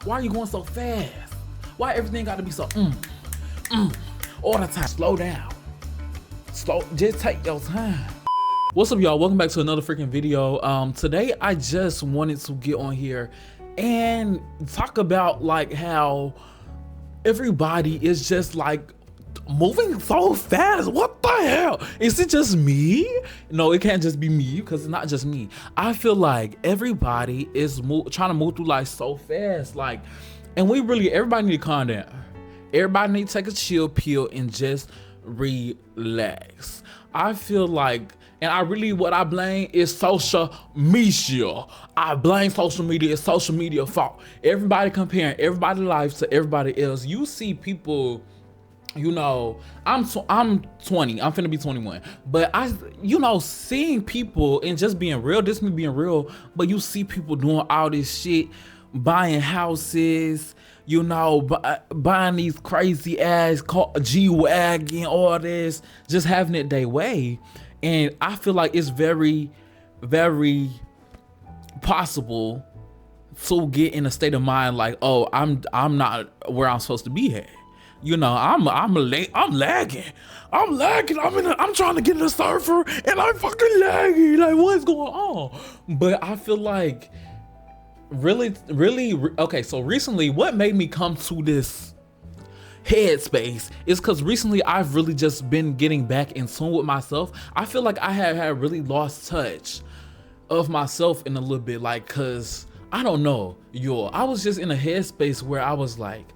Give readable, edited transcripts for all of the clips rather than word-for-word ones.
Why are you going so fast? Why everything got to be so all the time? Slow down. Just take your time. What's up, y'all? Welcome back to another freaking video. Today I just wanted to get on here and talk about like how everybody is just like moving so fast. What the hell? Is it just me? No, it can't just be me, because it's not just me. I feel like everybody is trying to move through life so fast, like, and everybody need to calm down. Everybody need to take a chill pill and just relax. I feel like, and what I blame is social media. I blame social media. It's social media fault. Everybody comparing everybody's life to everybody else. You see people, you know, I'm 20, I'm finna be 21, but seeing people and just being real, this me being real, but you see people doing all this shit, buying houses, you know, buying these crazy ass G-Wagon, all this, just having it their way. And I feel like it's very, very possible to get in a state of mind like, oh, I'm not where I'm supposed to be at. You know, I'm lagging. I'm trying to get in a surfer and I'm fucking lagging. Like, what's going on? But I feel like really, okay, so recently what made me come to this headspace is because recently I've really just been getting back in tune with myself. I feel like I had really lost touch of myself in a little bit, like, cause I don't know, yo, I was just in a headspace where I was like,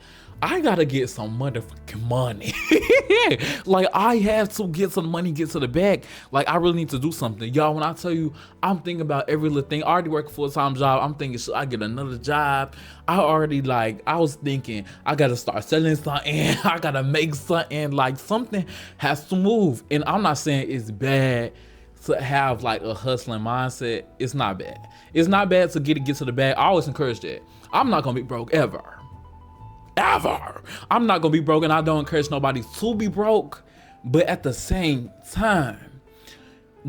I gotta get some motherfucking money. Like, I have to get some money, get to the bag. Like, I really need to do something. Y'all, when I tell you, I'm thinking about every little thing. I already work a full-time job. I'm thinking, should I get another job? I was thinking, I gotta start selling something. I gotta make something. Like, something has to move. And I'm not saying it's bad to have like a hustling mindset. It's not bad. It's not bad to get to the bag. I always encourage that. I'm not gonna be broke ever. I'm not gonna be broke, and I don't encourage nobody to be broke. But at the same time,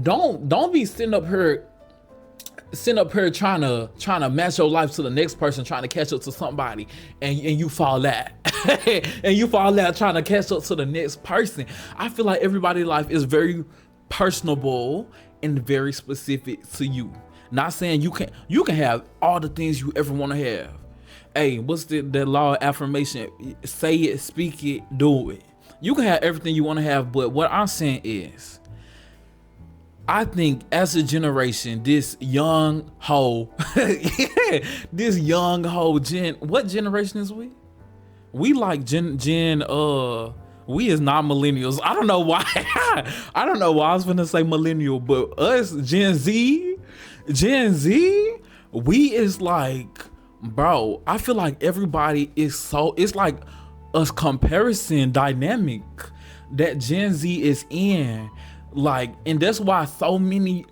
don't be sitting up here trying to match your life to the next person, trying to catch up to somebody, and you fall out. And you fall out trying to catch up to the next person. I feel like everybody's life is very personable and very specific to you. Not saying you can have all the things you ever want to have. Hey, what's the law of affirmation? Say it, speak it, do it. You can have everything you want to have, but what I'm saying is, I think as a generation, this young hoe, what generation is we? We like we is not millennials. I don't know why. I don't know why I was gonna say millennial, but us Gen Z, we is like, bro, I feel like everybody is it's like a comparison dynamic that Gen Z is in. Like, and that's why so many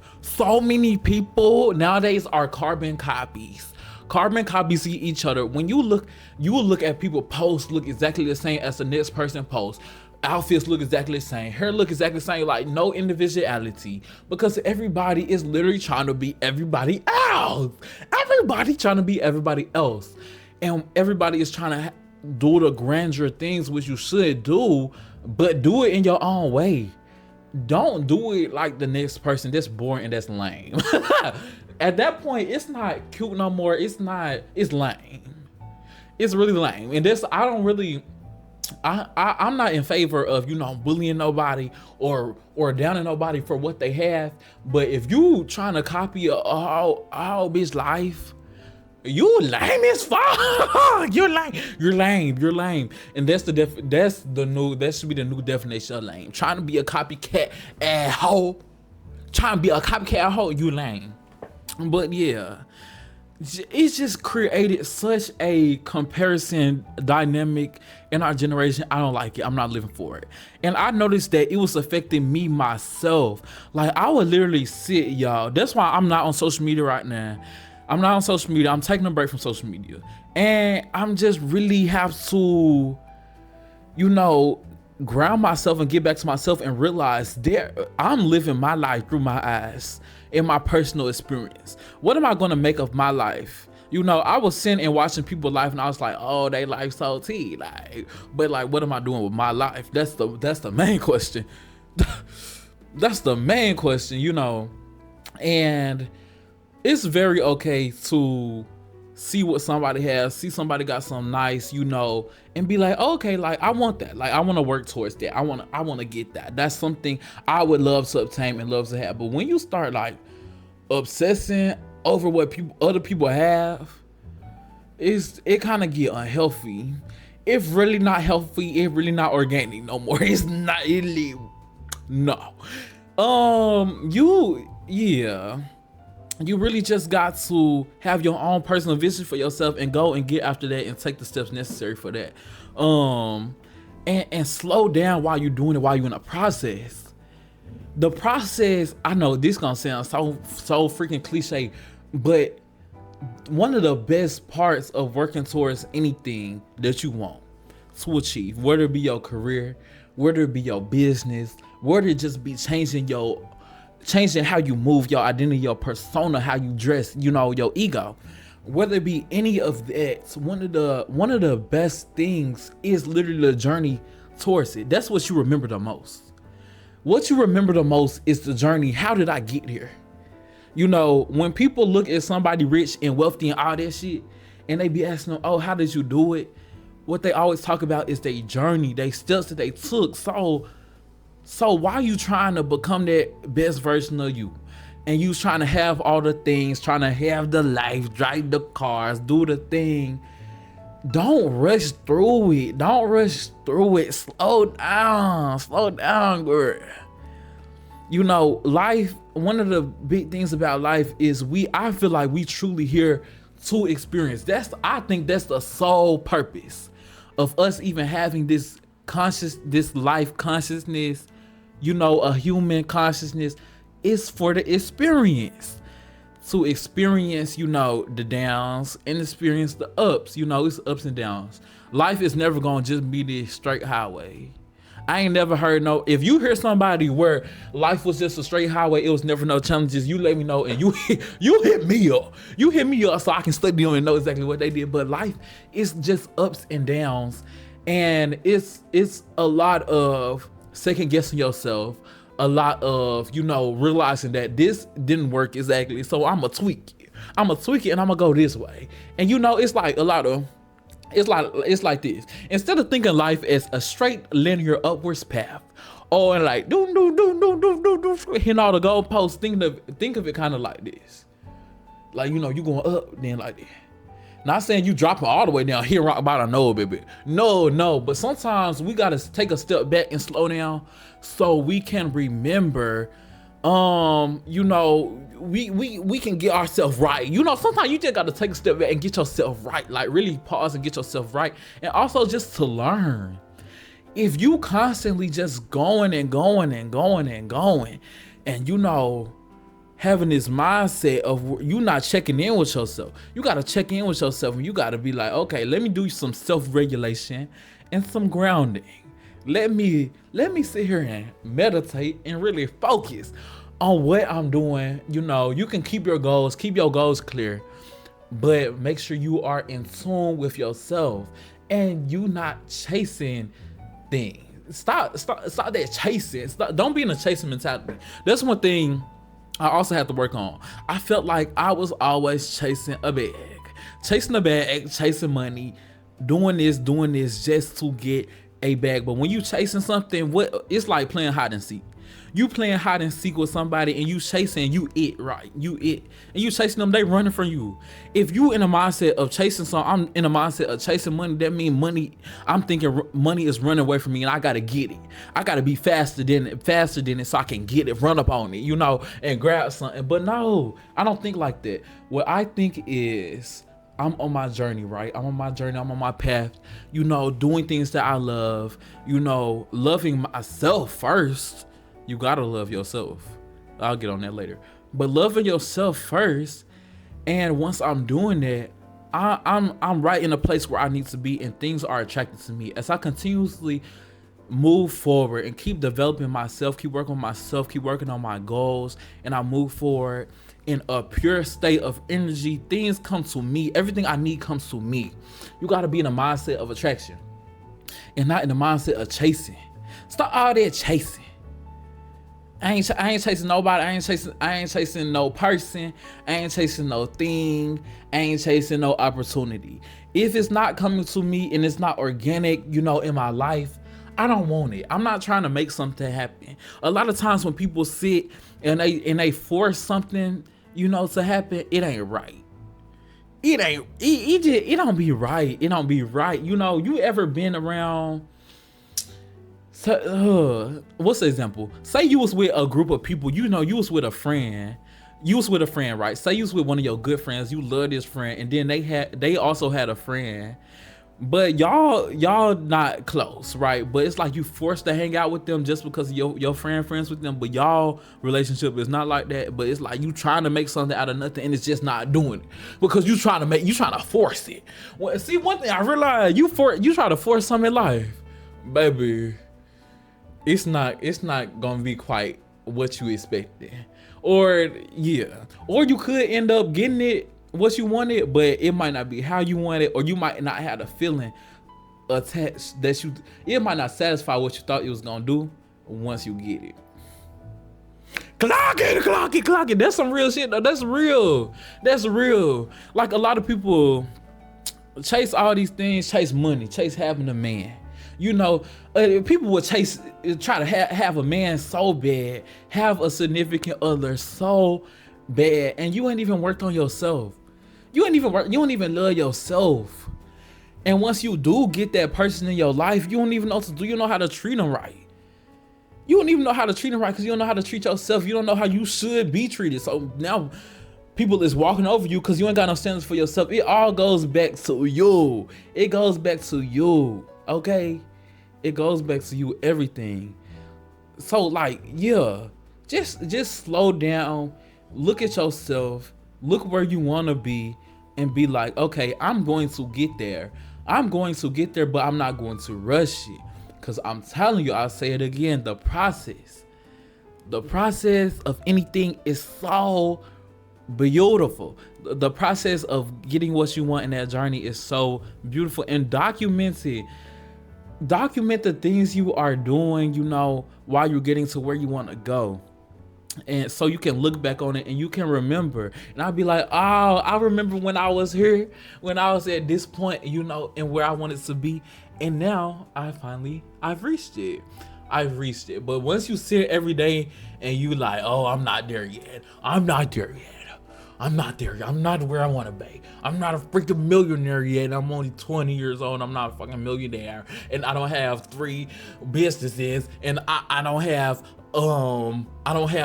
people nowadays are carbon copies of each other. When you will look at people posts, look exactly the same as the next person posts. Outfits look exactly the same, hair look exactly the same, like no individuality, because everybody is literally trying to be everybody else. Everybody trying to be everybody else, and everybody is trying to do the grandeur things which you should do, but do it in your own way. Don't do it like the next person. That's boring and that's lame. At that point, it's not cute no more. It's lame. It's really lame. And this, I'm not in favor of, bullying nobody or downing nobody for what they have. But if you trying to copy a whole bitch life, you lame as fuck. You're lame. And that should be the new definition of lame. Trying to be a copycat asshole. You lame. But yeah, it's just created such a comparison dynamic in our generation. I don't like it. I'm not living for it. And I noticed that it was affecting me myself. Like, I would literally sit, y'all. That's why I'm not on social media right now. I'm not on social media. I'm taking a break from social media. And I'm just really have to, ground myself and get back to myself and realize I'm living my life through my eyes in my personal experience. What am I going to make of my life? You know, I was sitting and watching people's life and I was like, oh, they life so tea. Like, but like, what am I doing with my life? That's the main question. That's the main question, you know. And it's very okay to see what somebody has, see somebody got something nice, you know, and be like, okay, like I want that. Like I want to work towards that. I want to get that. That's something I would love to obtain and love to have. But when you start like obsessing over what other people have, it kind of get unhealthy. It's really not healthy. It's really not organic no more. It's not really, no. You really just got to have your own personal vision for yourself and go and get after that and take the steps necessary for that. And slow down while you're doing it, while you're in a process. The process, I know this gonna sound so freaking cliche, but one of the best parts of working towards anything that you want to achieve, whether it be your career, whether it be your business, whether it just be changing how you move, your identity, your persona, how you dress, you know, your ego, whether it be any of that, one of the best things is literally the journey towards it. That's what you remember the most. What you remember the most is the journey. How did I get here? You know, when people look at somebody rich and wealthy and all that shit, and they be asking them, oh, how did you do it? What they always talk about is their journey, they steps that they took. So why you trying to become that best version of you? And you trying to have all the things, trying to have the life, drive the cars, do the thing. Don't rush through it. Don't rush through it. Slow down, girl. You know, life, one of the big things about life is I feel like we truly here to experience. I think that's the sole purpose of us even having this life consciousness, you know, a human consciousness, is for the experience. To experience, you know, the downs and experience the ups. You know, it's ups and downs. Life is never gonna just be this straight highway. I ain't never heard if you hear somebody where life was just a straight highway, it was never no challenges, you let me know and you hit me up. You hit me up so I can study on and know exactly what they did. But life is just ups and downs. And it's a lot of second guessing yourself, a lot of, you know, realizing that this didn't work exactly, so I'm gonna tweak it and I'm gonna go this way. And you know, it's like this. Instead of thinking life as a straight linear upwards path, or like do hitting all the goalposts, think of it kind of like this. Like, you know, you going up, then like that. Not saying you dropping all the way down here rock bottom, no, baby. No, but sometimes we gotta take a step back and slow down so we can remember, you know, we can get ourselves right. You know, sometimes you just gotta take a step back and get yourself right, like really pause and get yourself right. And also just to learn. If you constantly just going and you know, having this mindset of you not checking in with yourself. You got to check in with yourself and you got to be like, okay, let me do some self-regulation and some grounding. Let me sit here and meditate and really focus on what I'm doing. You know, you can keep your goals clear, but make sure you are in tune with yourself and you not chasing things. Stop that chasing. Don't be in a chasing mentality. That's one thing I also have to work on. I felt like I was always chasing a bag, chasing money, doing this just to get a bag. But when you chasing something, it's like playing hide and seek. You playing hide and seek with somebody and you chasing, and you chasing them, they running from you. If you in a mindset of chasing something, I'm in a mindset of chasing money, that means money, I'm thinking money is running away from me and I gotta get it. I gotta be faster than it so I can get it, run up on it, you know, and grab something. But no, I don't think like that. What I think is, I'm on my journey, right? I'm on my path, you know, doing things that I love, you know, loving myself first. You gotta love yourself. I'll get on that later. But loving yourself first, and once I'm doing that, I'm right in a place where I need to be, and things are attracted to me. As I continuously move forward and keep developing myself, keep working on myself, keep working on my goals, and I move forward in a pure state of energy, things come to me. Everything I need comes to me. You got to be in a mindset of attraction and not in the mindset of chasing. Stop all that chasing. I ain't chasing nobody. I ain't chasing no person. I ain't chasing no thing. I ain't chasing no opportunity. If it's not coming to me and it's not organic, you know, in my life, I don't want it. I'm not trying to make something happen. A lot of times when people sit and they force something, you know, to happen, it ain't right. It don't be right. It don't be right. You know, you ever been around? So, what's the example? Say you was with a group of people, you know, you was with a friend. You was with a friend, right? Say you was with one of your good friends, you love this friend, and then they also had a friend. But y'all not close, right? But it's like you forced to hang out with them just because your friends with them, but y'all relationship is not like that. But it's like you trying to make something out of nothing and it's just not doing it because you trying to force it. Well, see, one thing I realized, you try to force something in life, baby, it's not gonna be quite what you expected. Or you could end up getting it what you wanted, but it might not be how you want it, or you might not have the feeling attached that it might not satisfy what you thought it was gonna do once you get it. Clock it. That's some real shit though. That's real. Like a lot of people chase all these things, chase money, chase having a man. You know, people would try to have a man so bad, have a significant other so bad, and you ain't even worked on yourself. You don't even love yourself. And once you do get that person in your life, you don't even know what to do. You don't know how to treat them right. You don't even know how to treat them right because you don't know how to treat yourself. You don't know how you should be treated. So now people is walking over you because you ain't got no standards for yourself. It all goes back to you. It goes back to you, okay? It goes back to you, everything. So like, yeah, just slow down, look at yourself, look where you want to be, and be like, okay, I'm going to get there, but I'm not going to rush it. Because I'm telling you, I'll say it again, the process of anything is so beautiful. The process of getting what you want in that journey is so beautiful. And document the things you are doing, you know, while you're getting to where you want to go. And so you can look back on it and you can remember. And I'll be like, oh, I remember when I was here, when I was at this point, you know, and where I wanted to be. And now I've reached it. But once you sit every day and you like, oh, I'm not there yet. I'm not where I want to be. I'm not a freaking millionaire yet. I'm only 20 years old. I'm not a fucking millionaire. And I don't have 3 businesses. And I don't have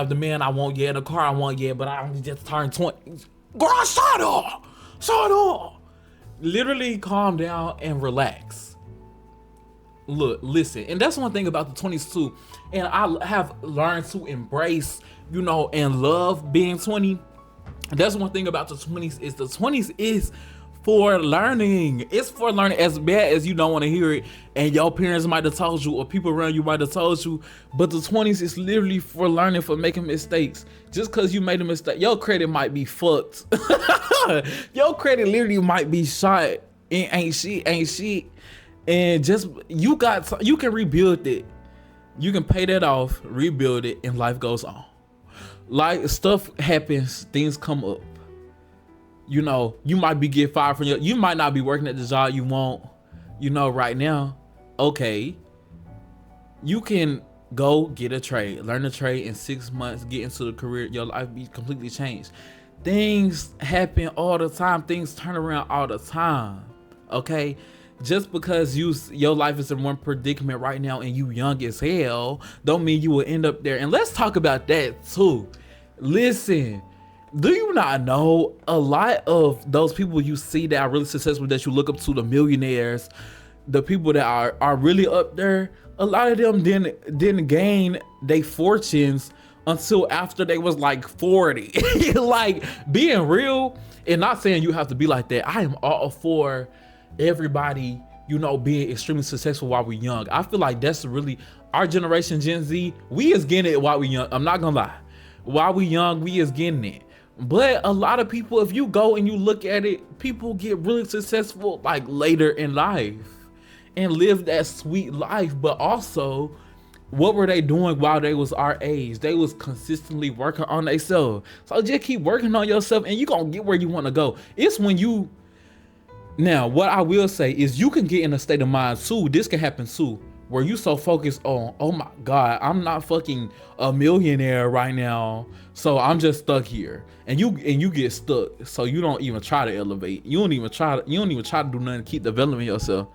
the man I want yet, the car I want yet, but I only just turned 20. Girl, shut up. Literally calm down and relax. Look, listen, and that's one thing about the 20s too. And I have learned to embrace, you know, and love being 20. That's one thing about the 20s is the 20s is for learning. It's for learning, as bad as you don't want to hear it, and your parents might have told you, or people around you might have told you, but the 20s is literally for learning, for making mistakes. Just because you made a mistake, your credit might be fucked. Your credit literally might be shot and ain't shit. And just you can rebuild it. You can pay that off, rebuild it, and life goes on. Like, stuff happens, things come up. You know, you might get fired from you might not be working at the job you want, you know, right now. Okay, you can go get a trade, learn a trade in 6 months, get into the career, your life be completely changed. Things happen all the time, things turn around all the time, okay? Just because your life is in one predicament right now and you young as hell, don't mean you will end up there. And let's talk about that too. Listen, do you not know a lot of those people you see that are really successful, that you look up to, the millionaires, the people that are really up there, a lot of them didn't gain their fortunes until after they was like 40. Like, being real, and not saying you have to be like that. I am all for everybody, you know, being extremely successful while we're young. I feel like that's really our generation, Gen Z. We is getting it while we young. I'm not gonna lie. While we young, we is getting it. But a lot of people, if you go and you look at it, people get really successful like later in life and live that sweet life. But also, what were they doing while they was our age? They was consistently working on themselves. So just keep working on yourself and you gonna get where you wanna go. It's when you, now what I will say is you can get in a state of mind too, this can happen too, where you so focused on, oh my God, I'm not fucking a millionaire right now, so I'm just stuck here. And you get stuck, so you don't even try to elevate. You don't even try to do nothing to keep developing yourself.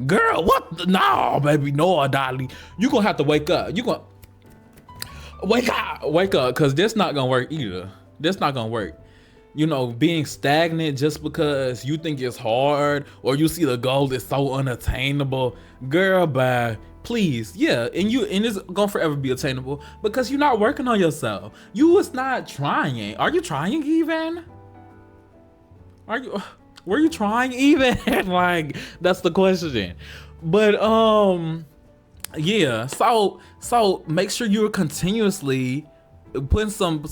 Girl, what? No, baby, no, Dolly. You gonna have to wake up. You gonna wake up, cause that's not gonna work either. That's not gonna work. You know, being stagnant just because you think it's hard or you see the goal is so unattainable. Girl, bye. Please, yeah, and it's gonna forever be attainable because you're not working on yourself. You was not trying. Are you trying even? Were you trying even? Like, that's the question. But yeah, so make sure you're continuously putting some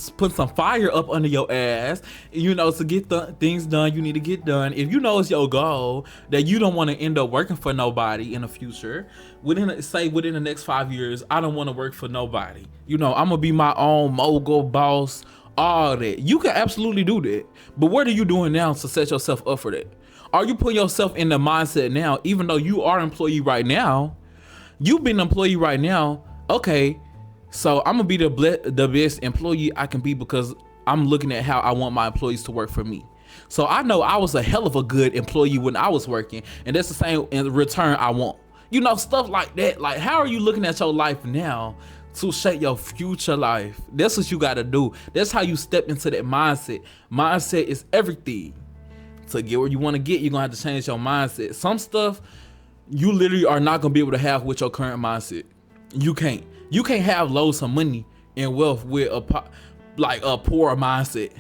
fire up under your ass, you know, to get the things done you need to get done. If you know it's your goal that you don't want to end up working for nobody in the future, within the next 5 years, I don't want to work for nobody. You know, I'm gonna be my own mogul, boss, all that. You can absolutely do that. But what are you doing now to set yourself up for that? Are you putting yourself in the mindset now, even though you are an employee right now, you've been an employee right now, okay, so I'm gonna be the best employee I can be because I'm looking at how I want my employees to work for me. So I know I was a hell of a good employee when I was working, and that's the same in return I want. You know, stuff like that. Like, how are you looking at your life now to shape your future life? That's what you gotta do. That's how you step into that mindset. Mindset is everything. To get where you wanna get, you're gonna have to change your mindset. Some stuff you literally are not gonna be able to have with your current mindset. You can't. You can't have loads of money and wealth with a poor mindset.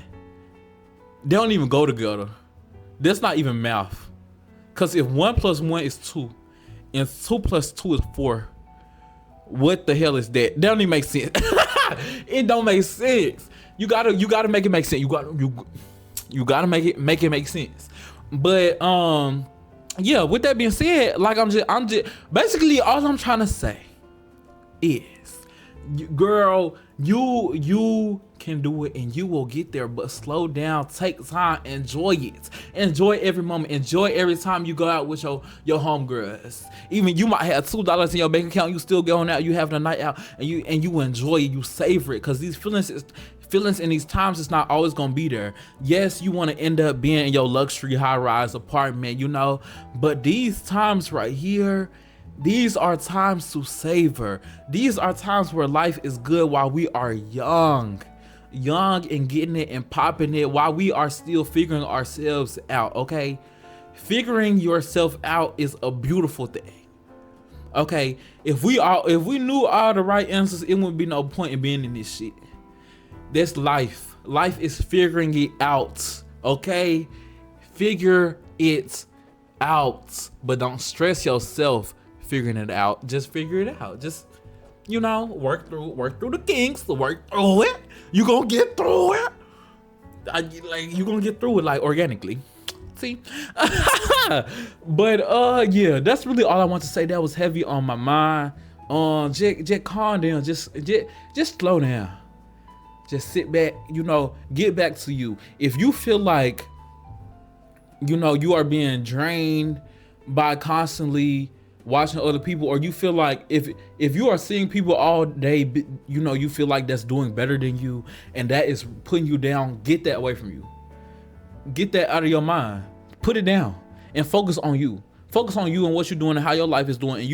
They don't even go together. That's not even math. Cause if 1 + 1 is 2, and 2 + 2 is 4, what the hell is that? That don't even make sense. It don't make sense. You gotta make it make sense. You gotta make it make sense. But yeah. With that being said, like I'm just basically all I'm trying to say is, girl, you can do it and you will get there, but slow down, take time, enjoy it, enjoy every moment, enjoy every time you go out with your homegirls. Even you might have $2 in your bank account, you still going out, you having a night out, and you enjoy it, you savor it, because these feelings in these times is not always gonna be there. Yes, you want to end up being in your luxury high-rise apartment, you know, but these times right here, these are times to savor. These are times where life is good while we are young and getting it and popping it, while we are still figuring ourselves out. Okay, figuring yourself out is a beautiful thing. Okay, if we knew all the right answers, it wouldn't be no point in being in this shit. That's life. Life is figuring it out. Okay, figure it out, but don't stress yourself figuring it out. Just figure it out. Just, you know, work through the kinks, work through it. You gonna get through it. You gonna get through it like organically. See? But yeah, that's really all I want to say. That was heavy on my mind. Just calm down. Just slow down. Just sit back, you know, get back to you. If you feel like, you know, you are being drained by constantly watching other people, or you feel like if you are seeing people all day, you know, you feel like that's doing better than you and that is putting you down, get that away from you. Get that out of your mind. Put it down and focus on you. Focus on you and what you're doing and how your life is doing,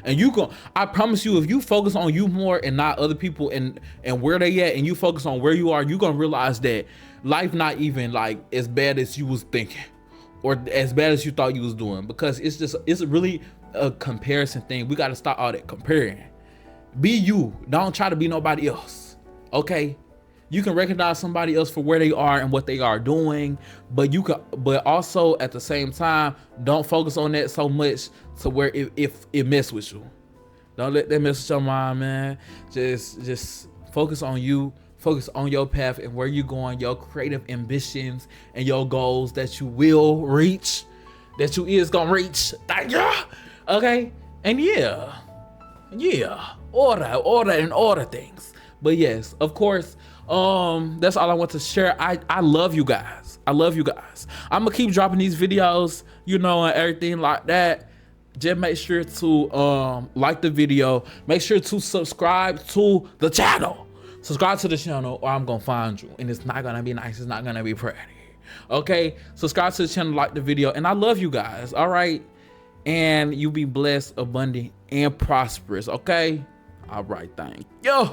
and I promise you, if you focus on you more and not other people and where they at, and you focus on where you are, you're gonna realize that life not even like as bad as you was thinking or as bad as you thought you was doing, because it's really a comparison thing. We got to stop all that comparing. Be you. Don't try to be nobody else. Okay, You can recognize somebody else for where they are and what they are doing, but but also at the same time, don't focus on that so much to where if it mess with you. Don't let that mess with your mind, man. Just focus on you, focus on your path and where you're going, your creative ambitions and your goals that you will reach, that you is gonna reach. Okay? And yeah, order things. But yes, of course, that's all I want to share. I love you guys. I love you guys. I'm gonna keep dropping these videos, you know, and everything like that. Just make sure to like the video. Make sure to subscribe to the channel. Subscribe to the channel or I'm gonna find you. And it's not gonna be nice. It's not gonna be pretty. Okay? Subscribe to the channel, like the video. And I love you guys. All right? And you be blessed, abundant, and prosperous. Okay? All right, thank you.